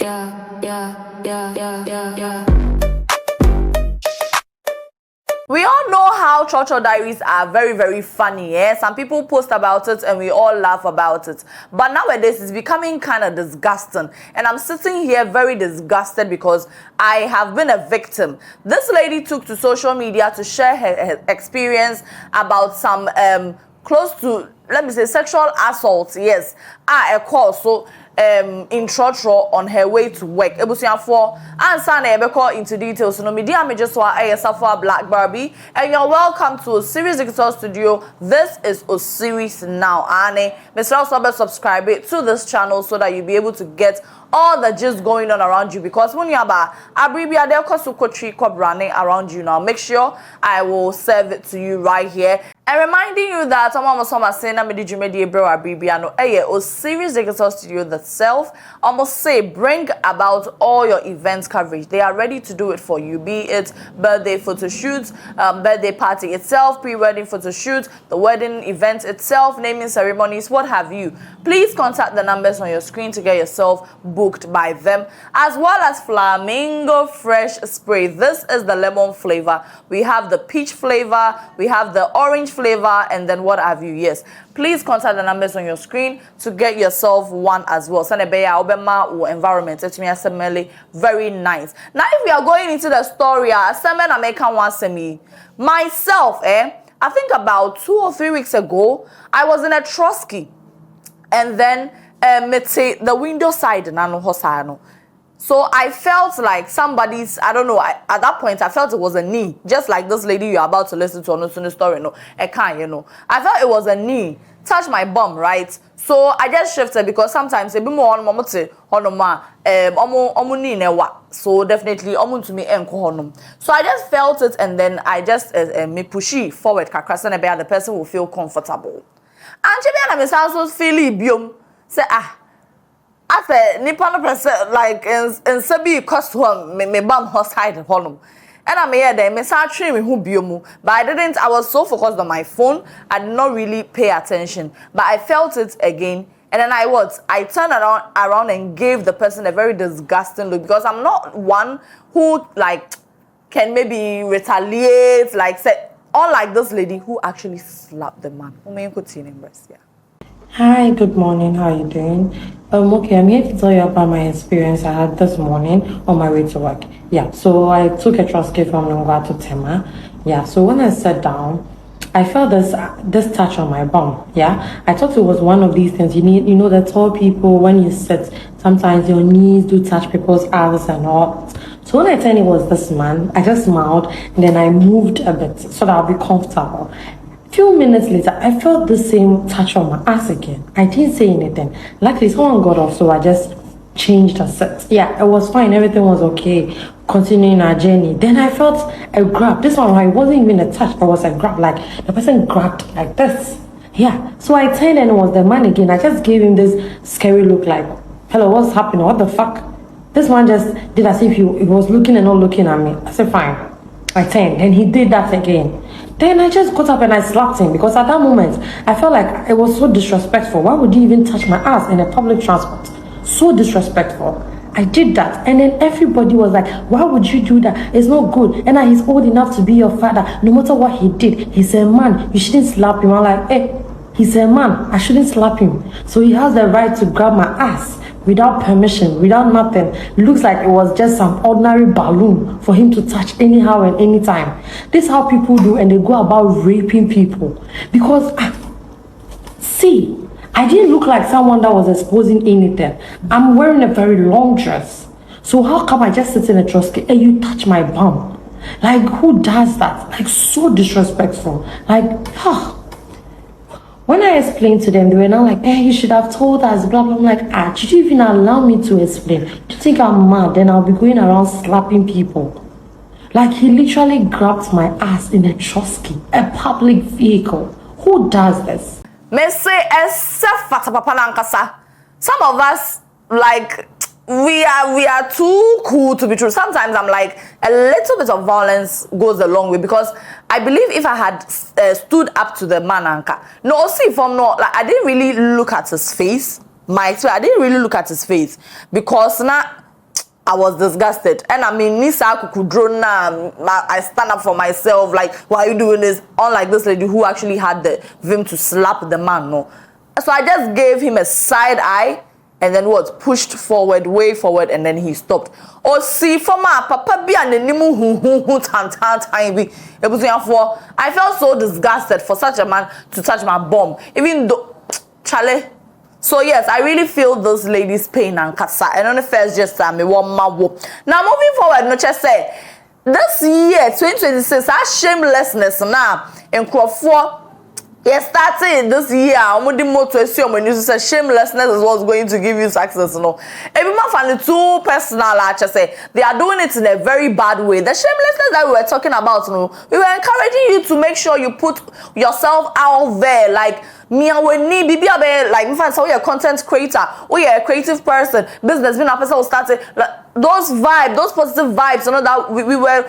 We all know how trotro diaries are very, very funny. Some people post about it and we all laugh about it. But nowadays it's becoming kind of disgusting. And I'm sitting here very disgusted because I have been a victim. This lady took to social media to share her experience about some close to, let me say, sexual assault. Yes, a call. So in trotro on her way to work. Ebusiafo ansa na ebeko into details. No media me just wa Safa Black Barbie, and you're welcome to Osiris Digital Studio. This is Osiris Now. Ane, Mr. Also subscribe to this channel so that you'll be able to get all the gist going on around you, because when you're about abribia there kosukotri kobrane around you now. Make sure I will serve it to you right here. And reminding you that I'm almost saying I'm a bro abribia no Osiris Digital Studio itself almost say bring about all your events coverage. They are ready to do it for you, be it birthday photo shoots, birthday party itself, pre-wedding photo shoot, the wedding event itself, naming ceremonies, what have you. Please contact the numbers on your screen to get yourself booked by them, as well as Flamingo Fresh Spray. This is the lemon flavor. We have the peach flavor, we have the orange flavor, and then what have you. Yes, please contact the numbers on your screen to get yourself one as well. Sanebeya Obema environment. It's me very nice. Now, if we are going into the story, myself, I think about 2 or 3 weeks ago, I was in a Trotsky, and then the window side nano hosano. So I felt like somebody's, I don't know, at that point I felt it was a knee, just like this lady you're about to listen to on the story. No, I can't, you know. I felt it was a knee, touched my bum, right? So I just shifted, because sometimes a bit more on momote honoma omu ni newa. So definitely omu to me enko honum. So I just felt it, and then I just me pushy forward kakra na the person will feel comfortable. And chibi na me so feel biom say after nipa no person like in sabi cost one me bam hostile honum. And I'm here there, me start training me who biomu, but I was so focused on my phone, I did not really pay attention. But I felt it again, and then I turned around and gave the person a very disgusting look, because I'm not one who like can maybe retaliate, like say, unlike this lady who actually slapped the man. Yeah. Hi, good morning. How are you doing? Okay, I'm here to tell you about my experience I had this morning on my way to work. Yeah, so I took a Trotsky from Nongwa to Tema. Yeah, so when I sat down, I felt this touch on my bum. Yeah, I thought it was one of these things. You know, the tall people, when you sit, sometimes your knees do touch people's arms and all. So when I turned, it was this man, I just smiled, and then I moved a bit so that I'll be comfortable. Few minutes later, I felt the same touch on my ass again. I didn't say anything. Luckily, someone got off, so I just changed the set. Yeah, it was fine. Everything was okay. Continuing our journey. Then I felt a grab. This one, it wasn't even a touch. It was a grab. Like, the person grabbed like this. Yeah. So I turned, and it was the man again. I just gave him this scary look like, hello, what's happening? What the fuck? This one just did as if he was looking and not looking at me. I said, fine. I turned, and he did that again. Then I just got up and I slapped him, because at that moment, I felt like it was so disrespectful. Why would you even touch my ass in a public transport? So disrespectful. I did that, and then everybody was like, why would you do that? It's not good. And he's old enough to be your father. No matter what he did, he's a man. You shouldn't slap him. I'm like, hey, he's a man. I shouldn't slap him. So he has the right to grab my ass without permission, without nothing. Looks like it was just some ordinary balloon for him to touch anyhow and anytime. This is how people do, and they go about raping people. Because, see, I didn't look like someone that was exposing anything. I'm wearing a very long dress. So how come I just sit in a Trotsky and you touch my bum? Like, who does that? Like, so disrespectful. Like, When I explained to them, they were now like, hey, you should have told us, blah, blah. I'm like, did you even allow me to explain? Do you think I'm mad? Then I'll be going around slapping people. Like, he literally grabbed my ass in a Trotsky, a public vehicle. Who does this? Some of us, like, we are too cool to be true. Sometimes I'm like, a little bit of violence goes a long way, because I believe if I had stood up to the man anka, no, see, from no, like, I didn't really look at his face. I didn't really look at his face, because now I was disgusted. And I mean, Nisa Kukudrona, I stand up for myself. Like, why are you doing this? Unlike this lady who actually had the vim to slap the man, no. So I just gave him a side eye and then what? Pushed forward, way forward, and then he stopped. Oh, see, for my papa be an animal I felt so disgusted for such a man to touch my bum. Even though, Charlie. So yes, I really feel those ladies' pain and kasa. And on the first just me one mawo. Now moving forward, no just say this year 2026, our shamelessness now in Crawford. Yes, starting this year, I'm the more to assume when you say shamelessness is what's going to give you success. No, every month and too personal. I just say they are doing it in a very bad way. The shamelessness that we were talking about, no, we were encouraging you to make sure you put yourself out there, like. Me and we need be like in fact, so you're a content creator, or you're a creative person, business being a person who started like, those vibes, those positive vibes, you know that we were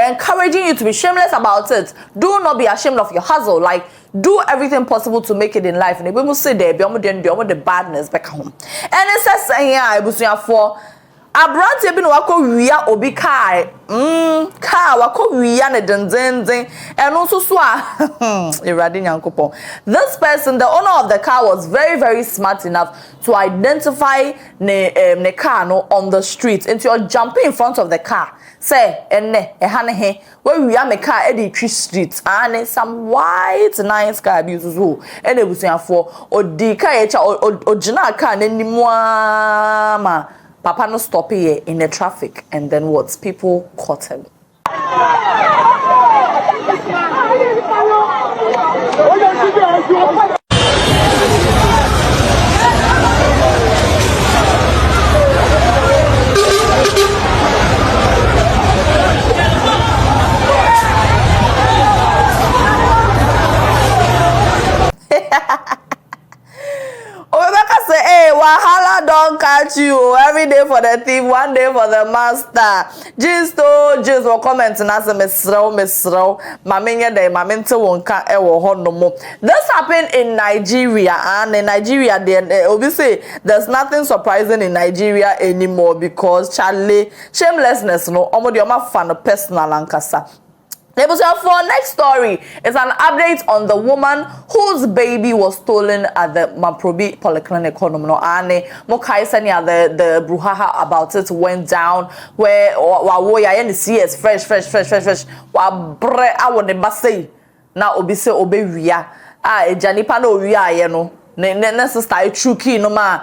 encouraging you to be shameless about it. Do not be ashamed of your hustle. Like do everything possible to make it in life. And we must say there be the badness back home. And it says here, I was for. Abrante bi no wako wia obi car wako wia ne dendenzen eno so so a erade nyankopon. This person, the owner of the car, was very very smart enough to identify ne car no on the street, and you're jumping in front of the car say enne ehane he we wia me car e dey tree street and some white nice car bi so and ebusuafo odi car e cha ogina car nanimu ma Papa no stop here in the traffic, and then what? People caught him. Wahala don't catch you every day for the thief, one day for the master. Just will comment and ask Mesro, Mamina de Maminta wonka ewo honomo. This happened in Nigeria, and in Nigeria, obviously there's nothing surprising in Nigeria anymore because Charlie shamelessness no omodioma fan personal ankasa. For next story is an update on the woman whose baby was stolen at the Maprobi Polyclinic Konomo Ane Mokai Sanya the brouhaha about it went down where Wawoya and the CS fresh wa bre awo ne basei na obi se obewia janipa na owia ye no ne sister chuki no ma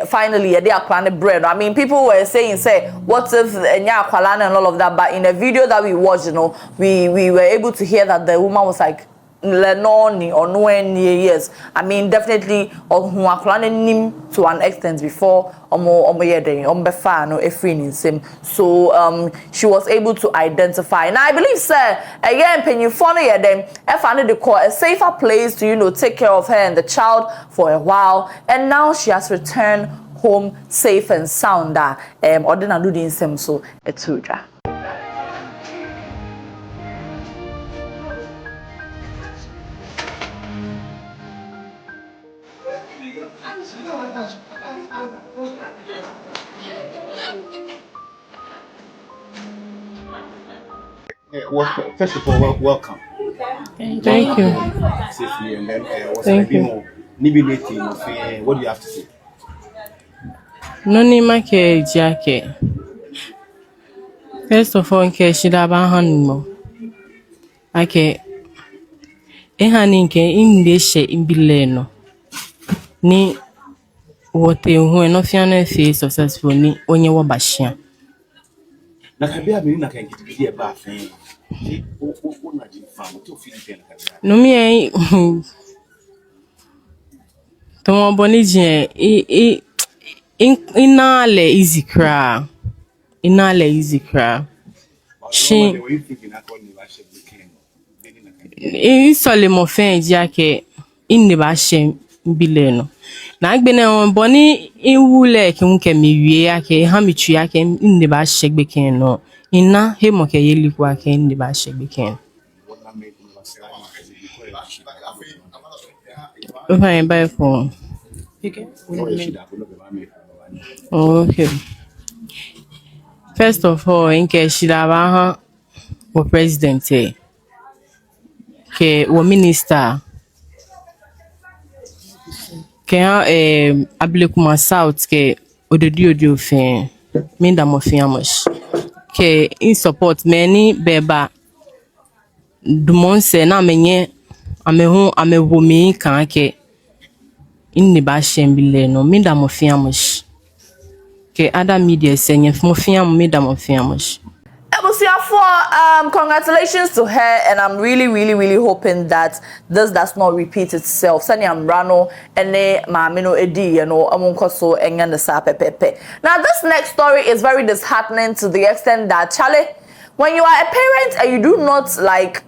finally they are planning bread. I mean, people were saying say what if nya akwala and all of that, but in a video that we watched, you know, we were able to hear that the woman was like Lenoni or no years. I mean, definitely nim to an extent before so she was able to identify. And I believe sir again penny funny them I found the call a safer place to take care of her and the child for a while, and now she has returned home safe and sound or didn't do the same so etudra. First of all, welcome. Thank you. Safely, and then thank you. What do you have to say? No need my jacket. First of all, nke shidaba hanmo. Okay. Ehani nke indeshe imbileno. Ni wote hu no fiana fe successful ni onye wo bashia. Na kabia me na kan gidi e ba afen. O na ji fa mo to fi di na kabia. No mi to boni je inale easy cra. Inale easy cra. She sole mo fen jake inni ba she bileno. Na agbene on boni iwule ke nke mi wie ake ha mi tu ake inni ba she gbeken no. Ina he mo ke yeli kwa ke inni ba she gbeken. Okay, bye phone. Okay. First of all, in case Shirabaha or president, ke or minister, ke ablekuma south ke odio fin, minda mo fiamosh. Ke in support many beba dumon se na menye amehumi kan ke in ni ba shembile no minda mo fiamosh. Ke other media senye mo fiam minda mo fiamosh. Congratulations to her, and I'm really hoping that this does not repeat itself. Sani Amrano ene maamino edi amunkoso engane sa pepepe. Now this next story is very disheartening to the extent that Charlie, when you are a parent and you do not like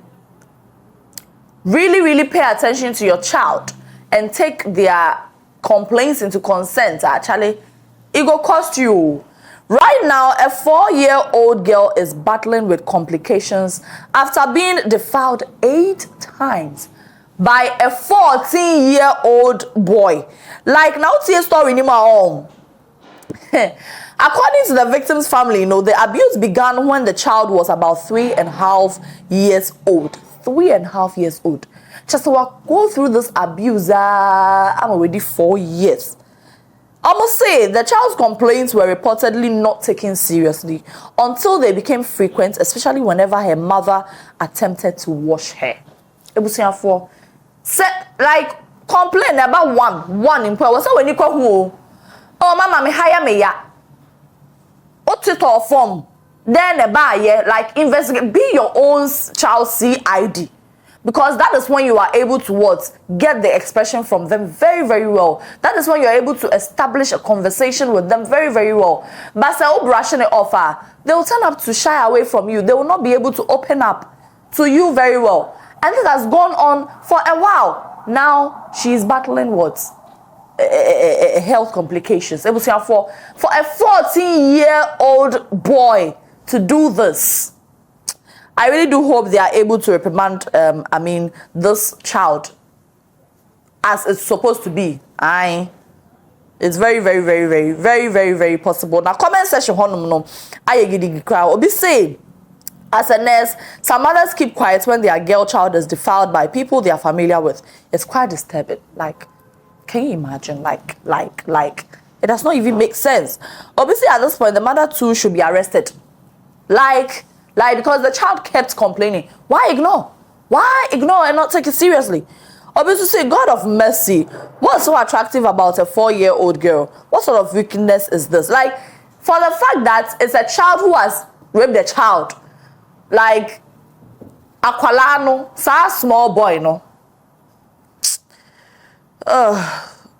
really pay attention to your child and take their complaints into consent, actually, it will cost you. Right now, a 4-year-old girl is battling with complications after being defiled 8 times by a 14-year-old boy. Like, now see a story in my own. According to the victim's family, the abuse began when the child was about 3.5 years old. 3.5 years old. Just to go through this abuse, I'm already 4 years. I must say, the child's complaints were reportedly not taken seriously until they became frequent, especially whenever her mother attempted to wash her. It was for like complain about one in prayer. So when you call who, oh mama me hire me ya. What it all from? Then like investigate, be your own child CID. Because that is when you are able to get the expression from them very well. That is when you are able to establish a conversation with them very well. But say brushing it off, they will turn up to shy away from you. They will not be able to open up to you very well. And this has gone on for a while. Now she is battling what? Health complications. It was for a 14-year-old boy to do this. I really do hope they are able to reprimand, this child as it's supposed to be. It's very possible. Now, comment section, Obi say, as a nurse, some mothers keep quiet when their girl child is defiled by people they are familiar with. It's quite disturbing. Like, can you imagine? Like, it does not even make sense. Obviously, at this point, the mother too should be arrested. Like, because the child kept complaining. Why ignore? Why ignore and not take it seriously? Obviously, say, God of mercy, what's so attractive about a 4-year-old girl? What sort of wickedness is this? Like, for the fact that it's a child who has raped a child, like, Aqualano, such small boy, no?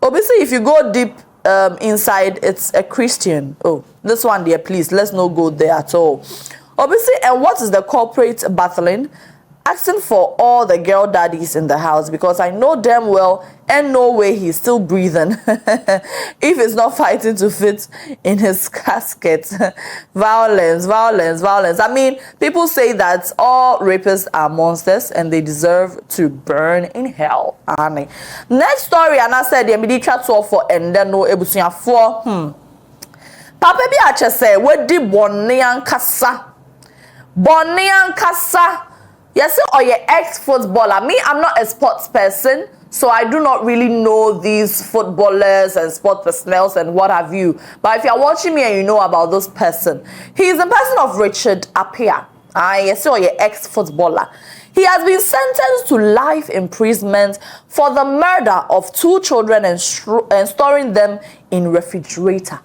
Obviously, if you go deep inside, it's a Christian. Oh, this one there, please, let's not go there at all. Obviously, and what is the corporate battling? Asking for all the girl daddies in the house, because I know damn well and no way he's still breathing if he's not fighting to fit in his casket. Violence. I mean, people say that all rapists are monsters and they deserve to burn in hell. Next story, and I said the immediate chat for and then no ebusuya for Papa bi ache say we di bonni ankasa. Yes, or your ex-footballer. Me, I'm not a sports person, so I do not really know these footballers and sport personnel and what have you. But if you're watching me and you know about this person, he is the person of Richard Appiah. Yes, or your ex-footballer. He has been sentenced to life imprisonment for the murder of 2 children and storing them in refrigerator.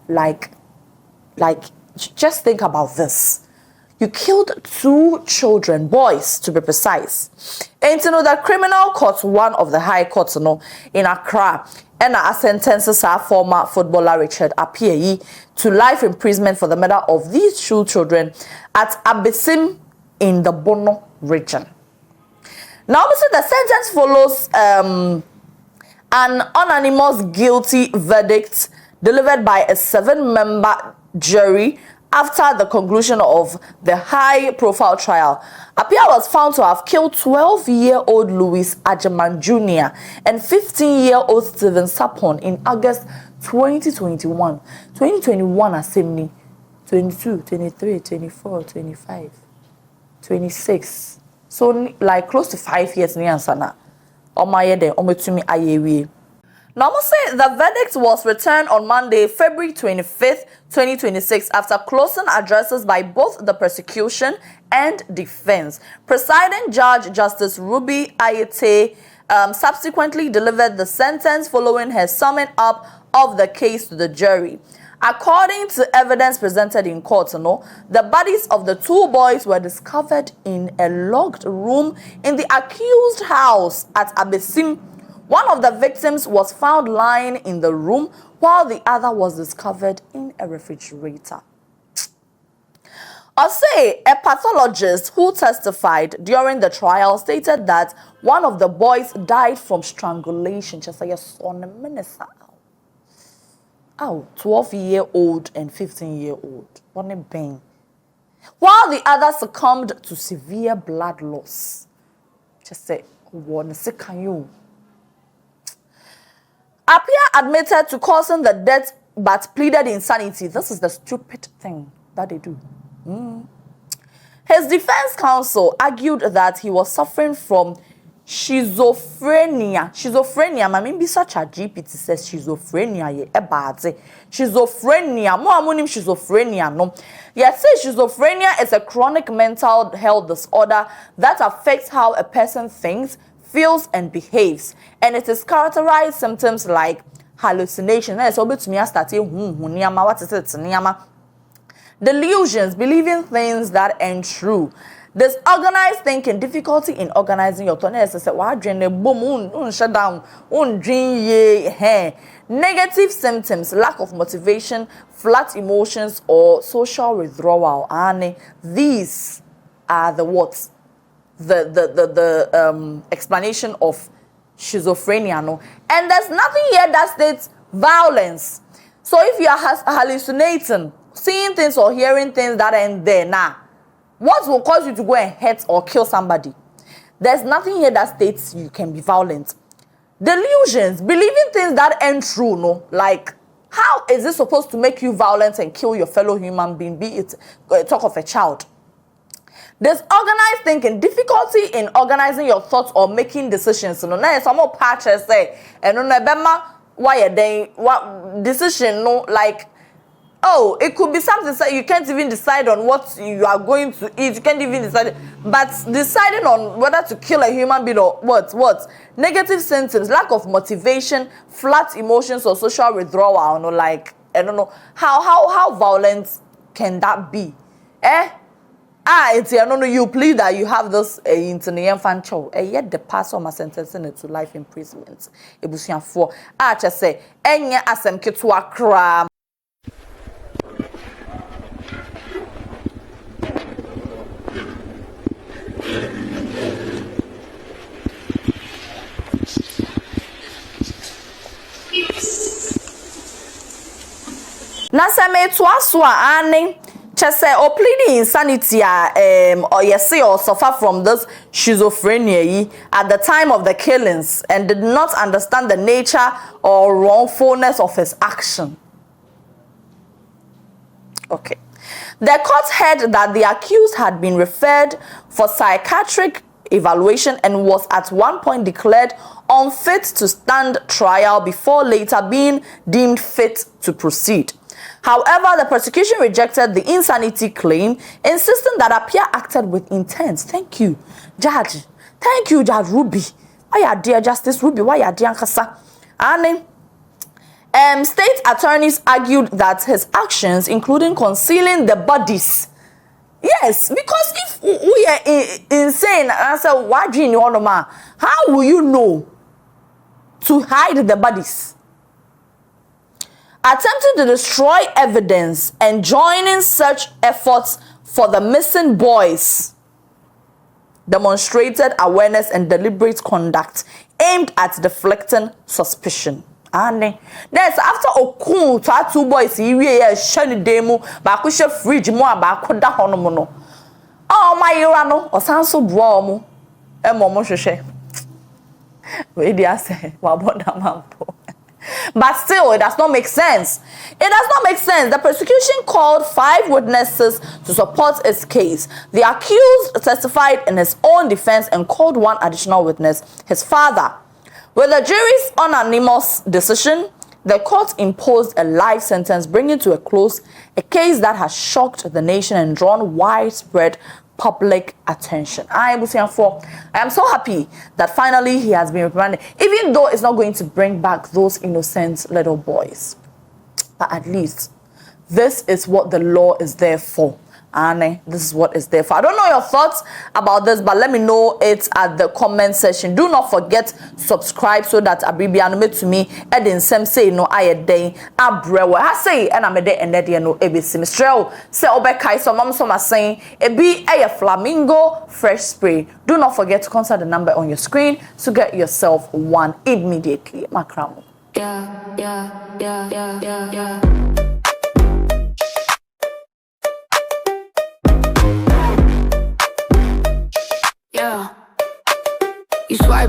Like, just think about this. You killed 2 children, boys to be precise. And the criminal court, one of the high courts in Accra, and sentences our former footballer Richard Appiah to life imprisonment for the murder of these 2 children at Abesim in the Bono region. Now, obviously, the sentence follows an unanimous guilty verdict delivered by a 7-member jury after the conclusion of the high-profile trial. Appiah was found to have killed 12-year-old Louis Ajaman Jr. and 15-year-old Stephen Sapon in August 2021. 2021 assembly. 22, 23, 24, 25, 26. So like close to 5 years ni ansana. Omaye de ometumi ayewie. Now, I say the verdict was returned on Monday, February 25th, 2026, after closing addresses by both the prosecution and defense. Presiding Judge Justice Ruby Ayete subsequently delivered the sentence following her summing up of the case to the jury. According to evidence presented in court, the bodies of the two boys were discovered in a locked room in the accused house at Abesim. One of the victims was found lying in the room while the other was discovered in a refrigerator. A pathologist who testified during the trial stated that one of the boys died from strangulation. 12-year-old and 15-year-old. What a pain. While the other succumbed to severe blood loss. Just say, can you? Appiah admitted to causing the death but pleaded insanity. This is the stupid thing that they do. His defense counsel argued that he was suffering from schizophrenia. Mami be such a GPT says schizophrenia ye ebadze. Schizophrenia. Mo amonim schizophrenia no. Yes, schizophrenia is a chronic mental health disorder that affects how a person thinks, feels and behaves, and it is characterized symptoms like hallucination. Delusions, believing things that ain't true. Disorganized thinking, difficulty in organizing your thoughts. Negative symptoms, lack of motivation, flat emotions, or social withdrawal. And these are the what? The explanation of schizophrenia. No? And there's nothing here that states violence. So if you are hallucinating, seeing things or hearing things that ain't there now, what will cause you to go and hurt or kill somebody? There's nothing here that states you can be violent. Delusions, believing things that ain't true, no? Like, how is this supposed to make you violent and kill your fellow human being, be it talk of a child? Disorganized thinking, difficulty in organizing your thoughts or making decisions. No, now some more patches say, and no, why are they what decision? No, like, oh, it could be something that you can't even decide on what you are going to eat. You can't even decide, but deciding on whether to kill a human being or what? Negative symptoms, lack of motivation, flat emotions or social withdrawal. No, like, I don't know how violent can that be? It's I don't know. You plead that you have this internal fan show. Yet the pastor must sentence it to life imprisonment. Ebusian for just say enya asem ketwa kra. Nasame twaswa ane. Chese or pleading insanity or yes or suffer from this schizophrenia at the time of the killings and did not understand the nature or wrongfulness of his action. Okay. The court heard that the accused had been referred for psychiatric evaluation and was at one point declared unfit to stand trial before later being deemed fit to proceed. However, the prosecution rejected the insanity claim, insisting that Appiah acted with intent. Thank you, Judge. Thank you, Judge Ruby. Why are dear Justice Ruby? Why are dear Nkasa? And state attorneys argued that his actions, including concealing the bodies. Yes, because if we are insane, I said, why do you know? How will you know to hide the bodies? Attempting to destroy evidence and joining such efforts for the missing boys demonstrated awareness and deliberate conduct aimed at deflecting suspicion. And there's after Okun to 2 boys, he really shiny demo, bakusha fridge more about da honomono. Oh, my irano, or sound so bromo, and momo sheshe. Where do I say, Wabonamampo? But still, it does not make sense. It does not make sense. The prosecution called 5 witnesses to support its case. The accused testified in his own defense and called one additional witness, his father. With the jury's unanimous decision, the court imposed a life sentence, bringing to a close a case that has shocked the nation and drawn widespread public attention. I am so happy that finally he has been reprimanded, even though it's not going to bring back those innocent little boys. But at least this is what the law is there for. And this is what is there for. I don't know your thoughts about this, but let me know it at the comment section. Do not forget subscribe so that abribiano to me edin sem say no ayeden abrewe ha say and amede enede no ebisi mistrel say obekai so mom so ma saying e be a flamingo fresh spray. Do not forget to consult the number on your screen to get yourself one immediately. Makramo. Yeah. You swipe